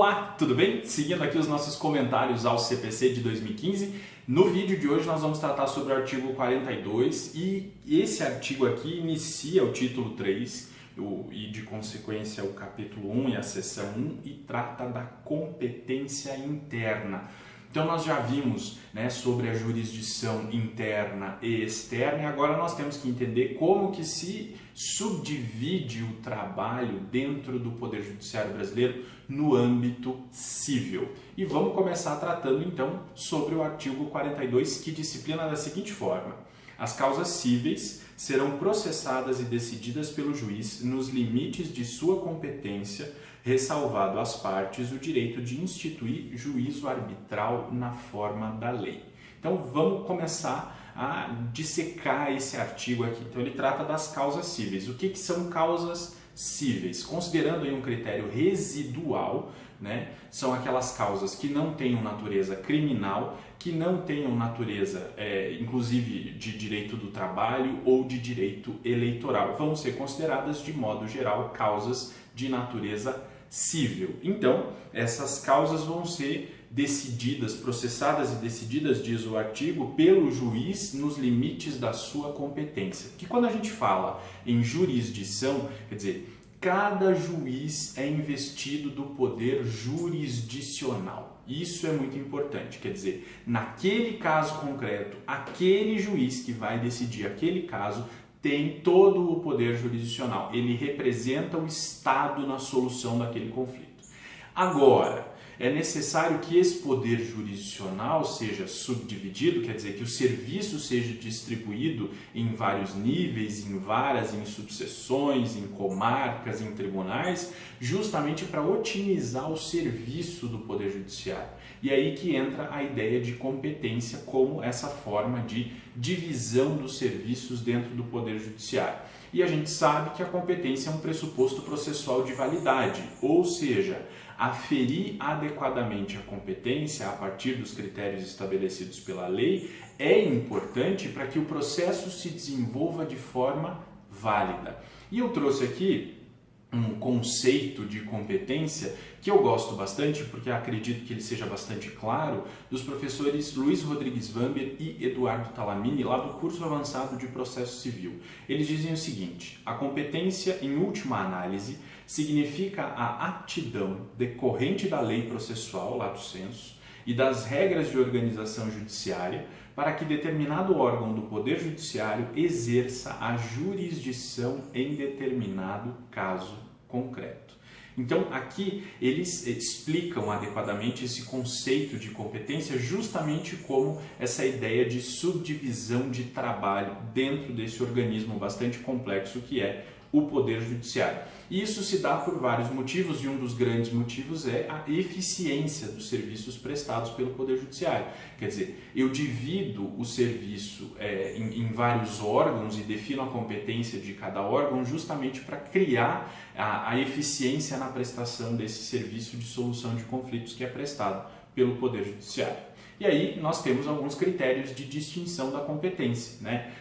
Olá, tudo bem? Seguindo aqui os nossos comentários ao CPC de 2015, no vídeo de hoje nós vamos tratar sobre o artigo 42 e esse artigo aqui inicia o título 3 e de consequência o capítulo 1 e a seção 1 e trata da competência interna. Então nós já vimos, sobre a jurisdição interna e externa e agora nós temos que entender como que se subdivide o trabalho dentro do Poder Judiciário brasileiro no âmbito civil. E vamos começar tratando então sobre o artigo 42, que disciplina da seguinte forma: as causas cíveis serão processadas e decididas pelo juiz nos limites de sua competência, ressalvado às partes o direito de instituir juízo arbitral na forma da lei. Então vamos começar a dissecar esse artigo aqui. Então ele trata das causas cíveis. O que são causas cíveis? Considerando aí um critério residual, são aquelas causas que não tenham natureza criminal, que não tenham natureza, inclusive, de direito do trabalho ou de direito eleitoral. Vão ser consideradas, de modo geral, causas de natureza civil. Então, essas causas vão ser decididas, processadas e decididas, diz o artigo, pelo juiz nos limites da sua competência. Que quando a gente fala em jurisdição, quer dizer, cada juiz é investido do poder jurisdicional. Isso é muito importante, quer dizer, naquele caso concreto, aquele juiz que vai decidir aquele caso tem todo o poder jurisdicional. Ele representa o Estado na solução daquele conflito. Agora, é necessário que esse poder jurisdicional seja subdividido, quer dizer, que o serviço seja distribuído em vários níveis, em varas, em subseções, em comarcas, em tribunais, justamente para otimizar o serviço do Poder Judiciário. E aí que entra a ideia de competência como essa forma de divisão dos serviços dentro do Poder Judiciário. E a gente sabe que a competência é um pressuposto processual de validade, ou seja, aferir adequadamente a competência a partir dos critérios estabelecidos pela lei é importante para que o processo se desenvolva de forma válida. E eu trouxe aqui um conceito de competência que eu gosto bastante, porque acredito que ele seja bastante claro, dos professores Luiz Rodrigues Vamber e Eduardo Talamini, lá do curso avançado de processo civil. Eles dizem o seguinte: a competência, em última análise, significa a aptidão decorrente da lei processual, lato sensu, e das regras de organização judiciária para que determinado órgão do Poder Judiciário exerça a jurisdição em determinado caso concreto. Então, aqui eles explicam adequadamente esse conceito de competência justamente como essa ideia de subdivisão de trabalho dentro desse organismo bastante complexo que é o Poder Judiciário. E isso se dá por vários motivos e um dos grandes motivos é a eficiência dos serviços prestados pelo Poder Judiciário. Quer dizer, eu divido o serviço em vários órgãos e defino a competência de cada órgão justamente para criar a eficiência na prestação desse serviço de solução de conflitos que é prestado pelo Poder Judiciário. E aí nós temos alguns critérios de distinção da competência.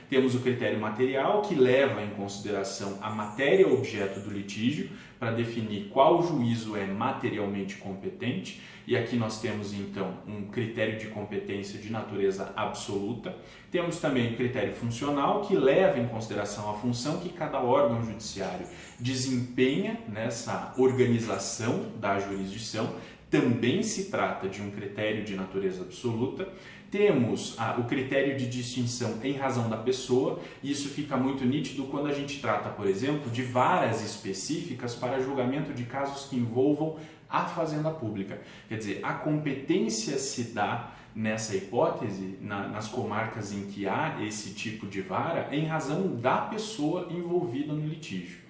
Temos o critério material, que leva em consideração a matéria objeto do litígio para definir qual juízo é materialmente competente. E aqui nós temos então um critério de competência de natureza absoluta. Temos também o critério funcional, que leva em consideração a função que cada órgão judiciário desempenha nessa organização da jurisdição. Também se trata de um critério de natureza absoluta. Temos o critério de distinção em razão da pessoa, e isso fica muito nítido quando a gente trata, por exemplo, de varas específicas para julgamento de casos que envolvam a fazenda pública. Quer dizer, a competência se dá nessa hipótese, nas comarcas em que há esse tipo de vara, em razão da pessoa envolvida no litígio.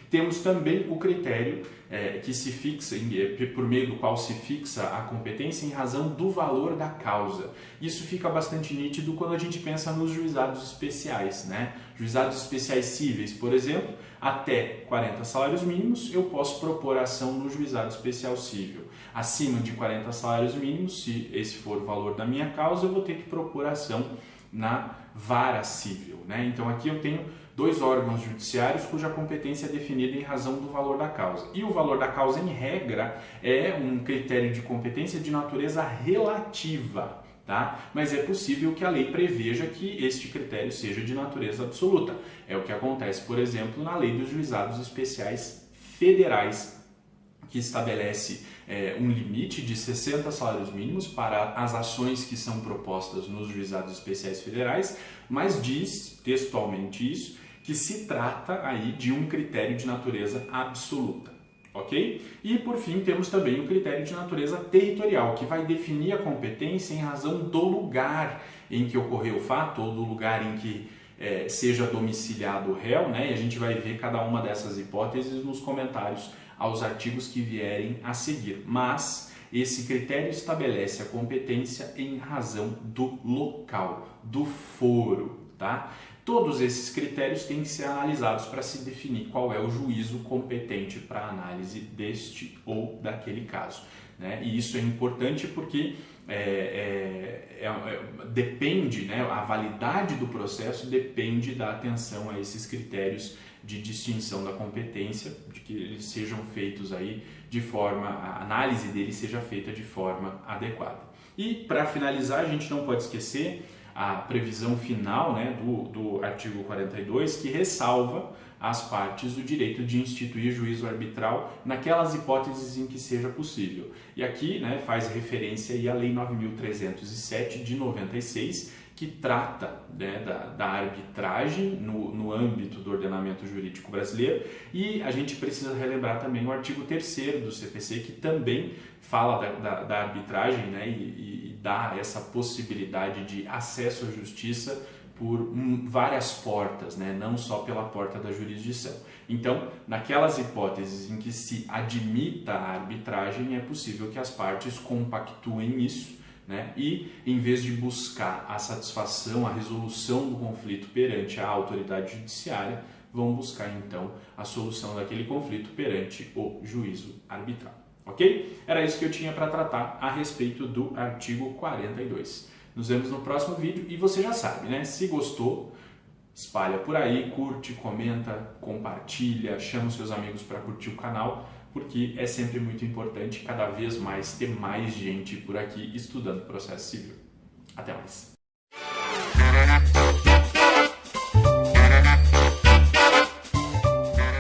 Temos também o critério que se fixa, por meio do qual se fixa a competência em razão do valor da causa. Isso fica bastante nítido quando a gente pensa nos juizados especiais. Juizados especiais cíveis, por exemplo, até 40 salários mínimos eu posso propor ação no juizado especial cível. Acima de 40 salários mínimos, se esse for o valor da minha causa, eu vou ter que propor ação na vara cível. Então aqui eu tenho 2 órgãos judiciários cuja competência é definida em razão do valor da causa. E o valor da causa, em regra, é um critério de competência de natureza relativa, tá? Mas é possível que a lei preveja que este critério seja de natureza absoluta. É o que acontece, por exemplo, na Lei dos Juizados Especiais Federais, que estabelece um limite de 60 salários mínimos para as ações que são propostas nos juizados especiais federais, mas diz textualmente isso, que se trata aí de um critério de natureza absoluta, ok? E por fim temos também o critério de natureza territorial, que vai definir a competência em razão do lugar em que ocorreu o fato ou do lugar em que seja domiciliado o réu, né? E a gente vai ver cada uma dessas hipóteses nos comentários aos artigos que vierem a seguir. Mas esse critério estabelece a competência em razão do local, do foro, tá? Todos esses critérios têm que ser analisados para se definir qual é o juízo competente para a análise deste ou daquele caso, né? E isso é importante porque depende, né, a validade do processo depende da atenção a esses critérios de distinção da competência, de que eles sejam feitos aí de forma, a análise deles seja feita de forma adequada. E para finalizar, a gente não pode esquecer a previsão final, né, do artigo 42, que ressalva às partes o direito de instituir juízo arbitral naquelas hipóteses em que seja possível. E aqui, né, faz referência aí à Lei 9.307 de 96, que trata, né, da arbitragem no âmbito do ordenamento jurídico brasileiro, e a gente precisa relembrar também o artigo 3º do CPC, que também fala da arbitragem, né, e dá essa possibilidade de acesso à justiça por várias portas, né, não só pela porta da jurisdição. Então, naquelas hipóteses em que se admita a arbitragem, é possível que as partes compactuem isso, né? E em vez de buscar a satisfação, a resolução do conflito perante a autoridade judiciária, vão buscar então a solução daquele conflito perante o juízo arbitral, ok? Era isso que eu tinha para tratar a respeito do artigo 42. Nos vemos no próximo vídeo e você já sabe, né? Se gostou, espalha por aí, curte, comenta, compartilha, chama os seus amigos para curtir o canal, porque é sempre muito importante cada vez mais ter mais gente por aqui estudando processo civil. Até mais!